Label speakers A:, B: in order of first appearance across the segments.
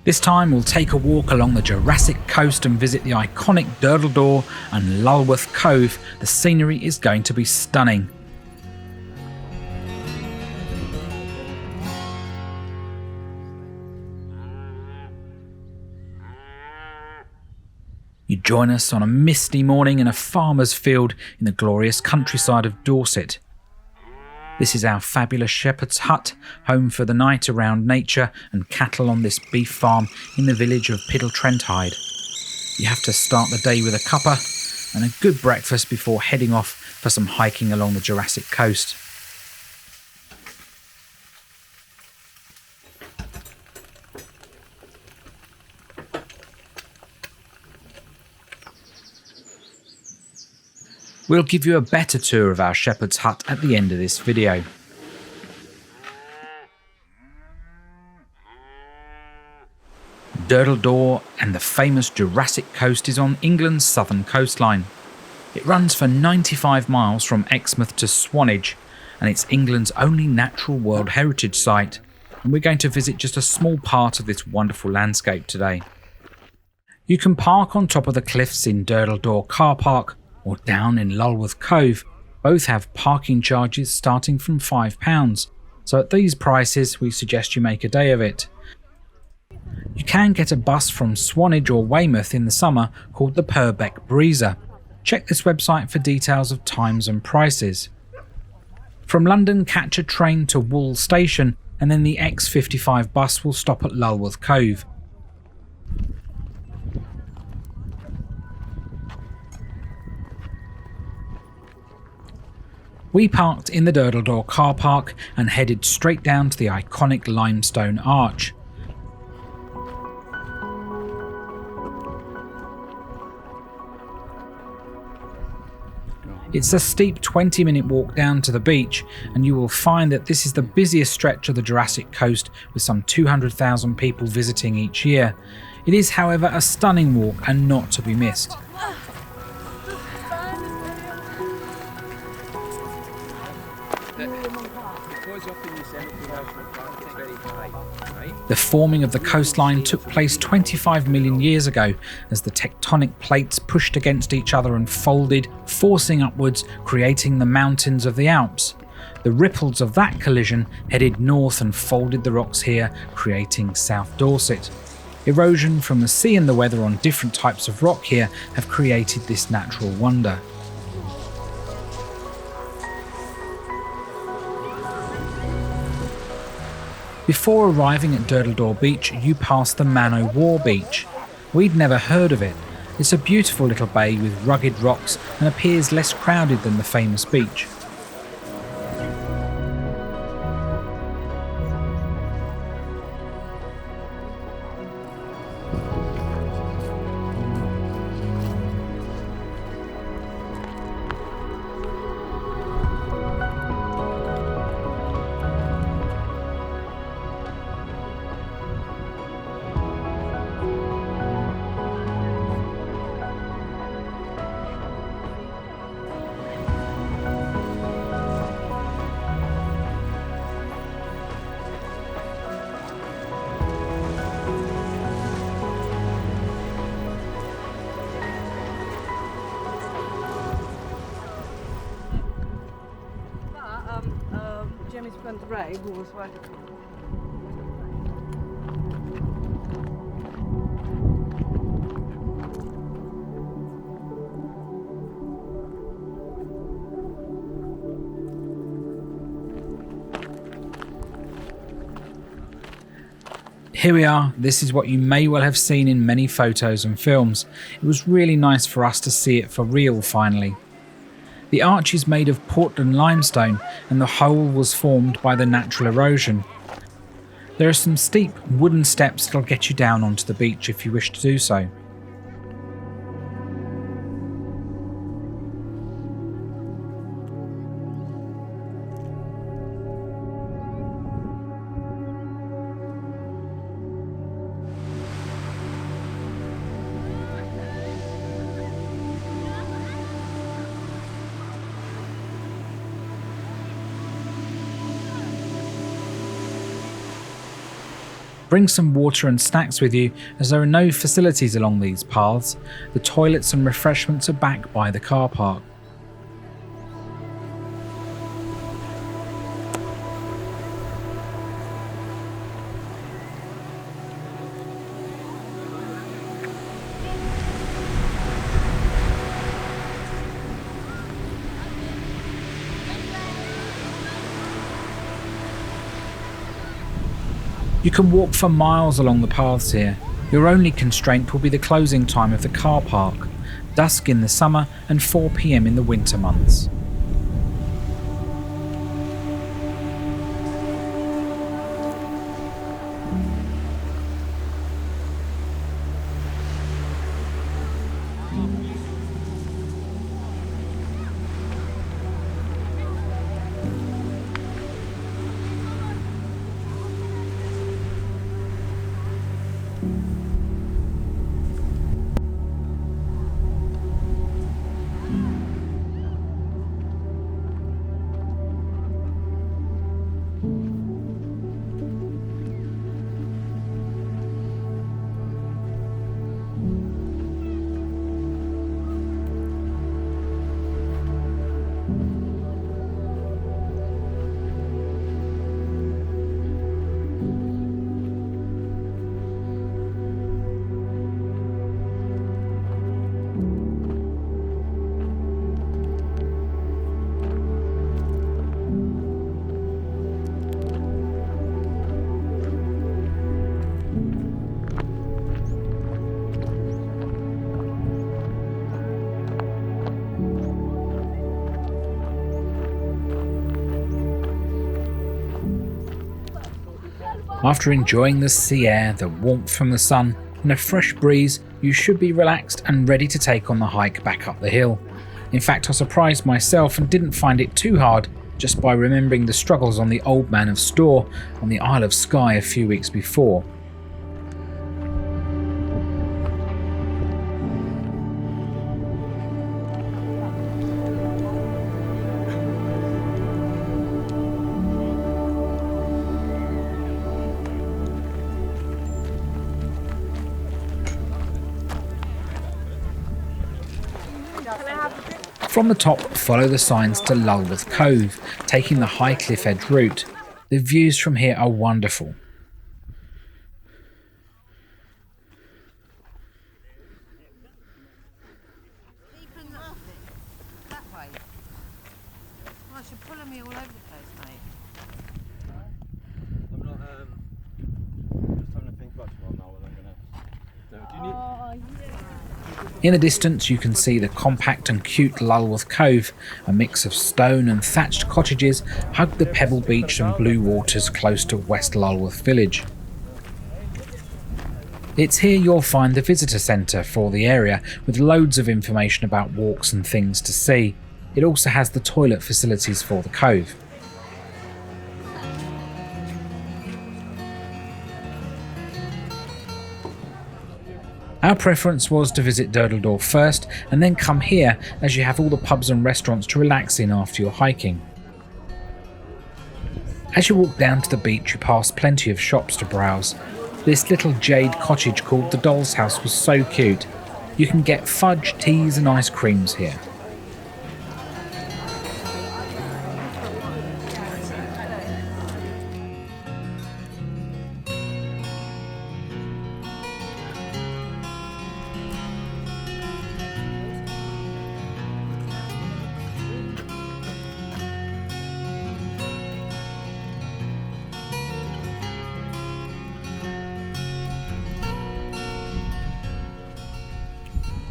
A: This time we'll take a walk along the Jurassic Coast and visit the iconic Durdle Door and Lulworth Cove. The scenery is going to be stunning. You join us on a misty morning in a farmer's field in the glorious countryside of Dorset. This is our fabulous shepherd's hut, home for the night around nature and cattle on this beef farm in the village of Piddletrentide. You have to start the day with a cuppa and a good breakfast before heading off for some hiking along the Jurassic Coast. We'll give you a better tour of our shepherd's hut at the end of this video. Durdle Door and the famous Jurassic Coast is on England's southern coastline. It runs for 95 miles from Exmouth to Swanage, and it's England's only natural World Heritage Site, and we're going to visit just a small part of this wonderful landscape today. You can park on top of the cliffs in Durdle Door car park or down in Lulworth Cove. Both have parking charges starting from £5, so at these prices we suggest you make a day of it. You can get a bus from Swanage or Weymouth in the summer called the Purbeck Breezer. Check this website for details of times and prices. From London, catch a train to Wool Station and then the X55 bus will stop at Lulworth Cove. We parked in the Durdle Door car park and headed straight down to the iconic limestone arch. It's a steep 20-minute walk down to the beach, and you will find that this is the busiest stretch of the Jurassic Coast with some 200,000 people visiting each year. It is, however, a stunning walk and not to be missed. The forming of the coastline took place 25 million years ago as the tectonic plates pushed against each other and folded, forcing upwards, creating the mountains of the Alps. The ripples of that collision headed north and folded the rocks here, creating South Dorset. Erosion from the sea and the weather on different types of rock here have created this natural wonder. Before arriving at Durdle Door Beach, you pass the Man o' War Beach. We'd never heard of it. It's a beautiful little bay with rugged rocks and appears less crowded than the famous beach. Here we are. This is what you may well have seen in many photos and films. It was really nice for us to see it for real finally. The arch is made of Portland limestone and the hole was formed by the natural erosion. There are some steep wooden steps that'll get you down onto the beach if you wish to do so. Bring some water and snacks with you, as there are no facilities along these paths. The toilets and refreshments are back by the car park. You can walk for miles along the paths here. Your only constraint will be the closing time of the car park, dusk in the summer and 4 p.m. in the winter months. After enjoying the sea air, the warmth from the sun, and a fresh breeze, you should be relaxed and ready to take on the hike back up the hill. In fact, I surprised myself and didn't find it too hard, just by remembering the struggles on the Old Man of Stair on the Isle of Skye a few weeks before. From the top, follow the signs to Lulworth Cove, taking the high cliff edge route. The views from here are wonderful. In the distance you can see the compact and cute Lulworth Cove, a mix of stone and thatched cottages hug the pebble beach and blue waters close to West Lulworth village. It's here you'll find the visitor centre for the area, with loads of information about walks and things to see. It also has the toilet facilities for the cove. Our preference was to visit Durdle Door first and then come here, as you have all the pubs and restaurants to relax in after your hiking. As you walk down to the beach you pass plenty of shops to browse. This little jade cottage called the Doll's House was so cute. You can get fudge, teas and ice creams here.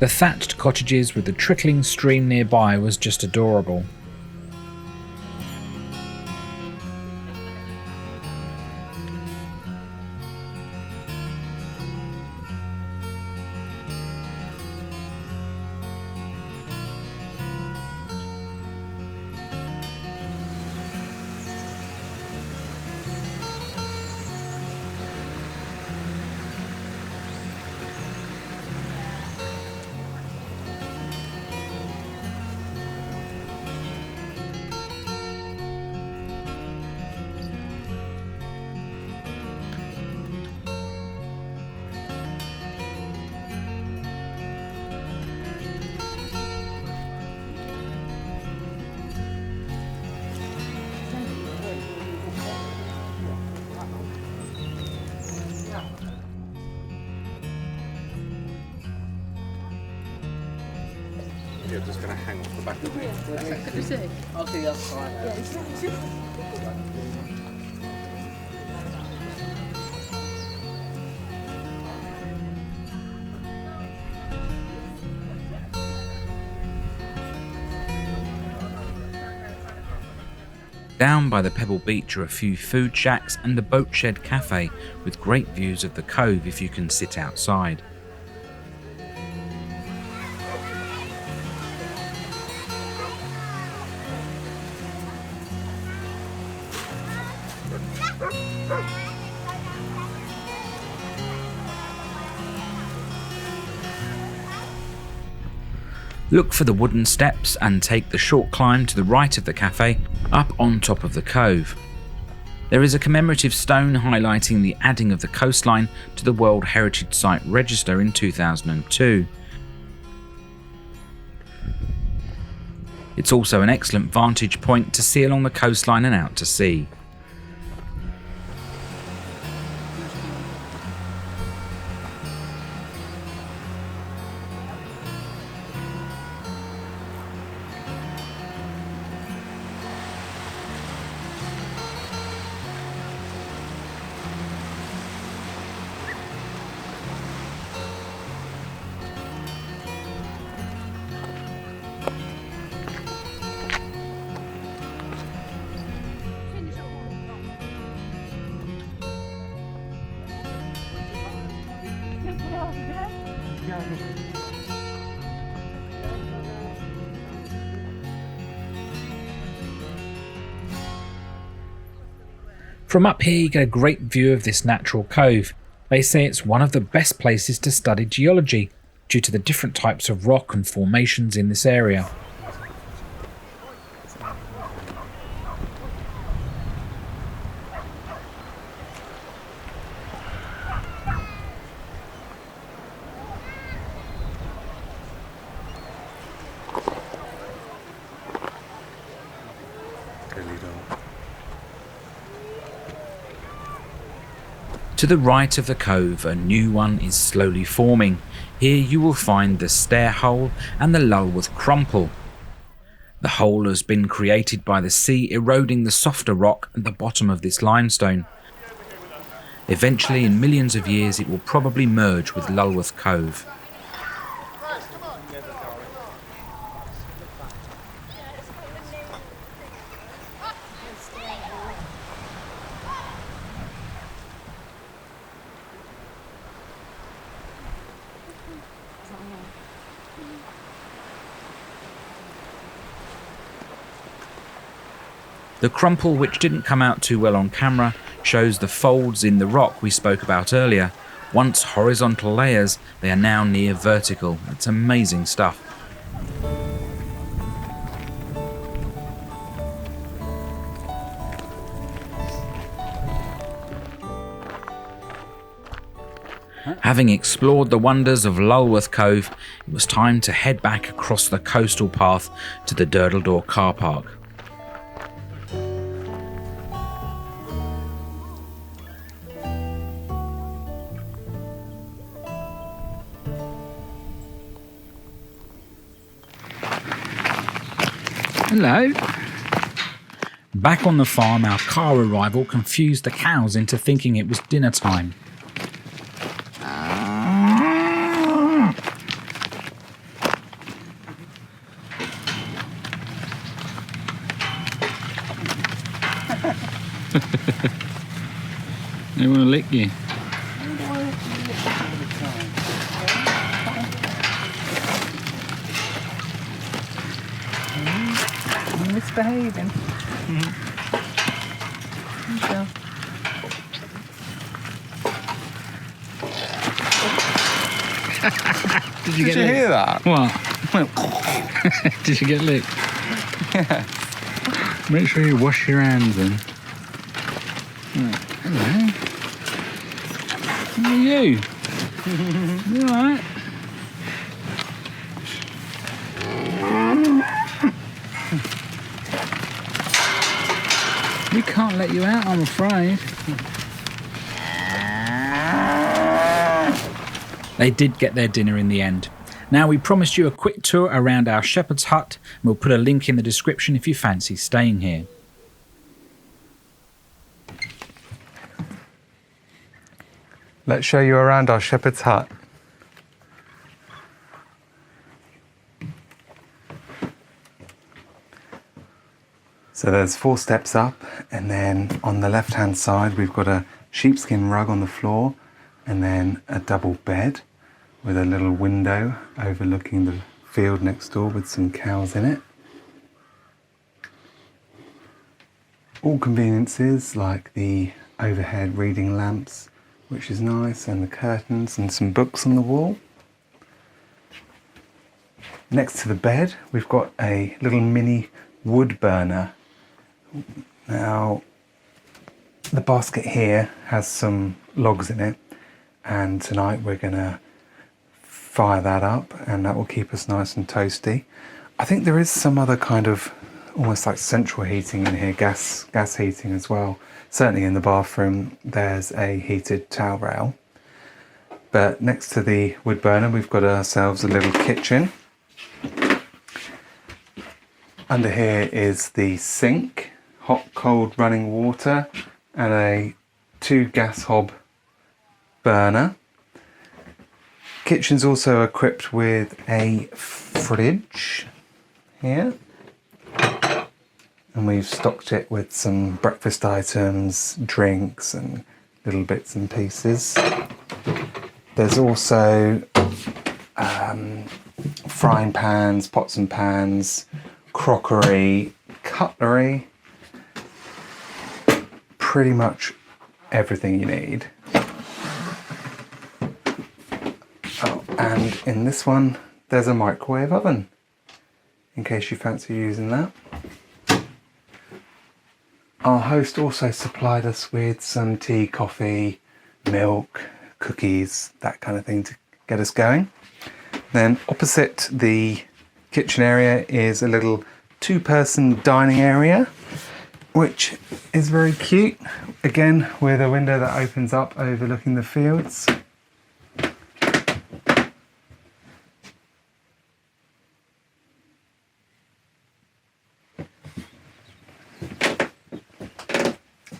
A: The thatched cottages with the trickling stream nearby was just adorable.
B: you're just going to hang off the back of it.
C: Could you see? I'll see the other side.
A: Down by the Pebble Beach are a few food shacks and the Boatshed cafe with great views of the cove if you can sit outside. Look for the wooden steps and take the short climb to the right of the cafe up on top of the cove. There is a commemorative stone highlighting the adding of the coastline to the World Heritage Site Register in 2002. It's also an excellent vantage point to see along the coastline and out to sea. From up here you get a great view of this natural cove. They say it's one of the best places to study geology due to the different types of rock and formations in this area. To the right of the cove, a new one is slowly forming. Here you will find the Stair Hole and the Lulworth Crumple. The hole has been created by the sea eroding the softer rock at the bottom of this limestone. Eventually, in millions of years, it will probably merge with Lulworth Cove. The crumple, which didn't come out too well on camera, shows the folds in the rock we spoke about earlier. Once horizontal layers, they are now near vertical. It's amazing stuff. Having explored the wonders of Lulworth Cove, it was time to head back across the coastal path to the Durdle Door car park. Hello. Back on the farm, our car arrival confused the cows into thinking it was dinner time. They want to lick you.
C: Misbehaving.
A: Did you
B: hear that?
A: What? Did you get licked?
B: Yeah.
A: Make sure you wash your hands then. Hello. How are you? You alright? We can't let you out, I'm afraid. They did get their dinner in the end. Now, we promised you a quick tour around our shepherd's hut, and we'll put a link in the description if you fancy staying here.
D: Let's show you around our shepherd's hut. So there's 4 steps up, and then on the left hand side we've got a sheepskin rug on the floor, and then a double bed with a little window overlooking the field next door with some cows in it. All conveniences like the overhead reading lamps, which is nice, and the curtains and some books on the wall. Next to the bed we've got a little mini wood burner. Now the basket here has some logs in it, and tonight we're going to fire that up, and that will keep us nice and toasty. I think there is some other kind of almost like central heating in here, gas heating as well. Certainly in the bathroom there's a heated towel rail. But next to the wood burner we've got ourselves a little kitchen. Under here is the sink, hot cold running water, and a 2 gas hob burner. Kitchen's also equipped with a fridge here, and we've stocked it with some breakfast items, drinks and little bits and pieces. There's also frying pans, pots and pans, crockery, cutlery, pretty much everything you need. Oh, and in this one there's a microwave oven in case you fancy using that. Our host also supplied us with some tea, coffee, milk, cookies, that kind of thing to get us going. Then opposite the kitchen area is a little 2-person dining area, which is very cute, again with a window that opens up overlooking the fields.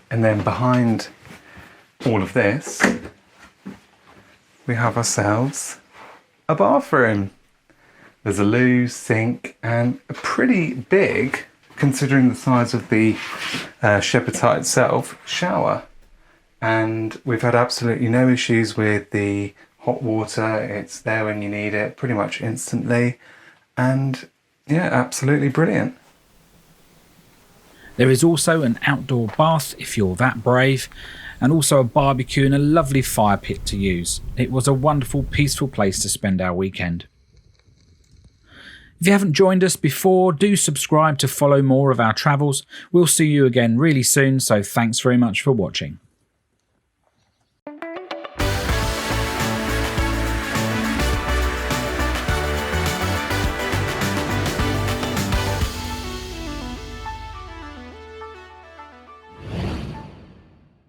D: And then behind all of this we have ourselves a bathroom. There's a loo, sink, and a pretty big, considering the size of the shepherd's hut itself, shower. And we've had absolutely no issues with the hot water. It's there when you need it, pretty much instantly. And yeah, absolutely brilliant.
A: There is also an outdoor bath if you're that brave, and also a barbecue and a lovely fire pit to use. It was a wonderful, peaceful place to spend our weekend. If you haven't joined us before, do subscribe to follow more of our travels. We'll see you again really soon, so thanks very much for watching.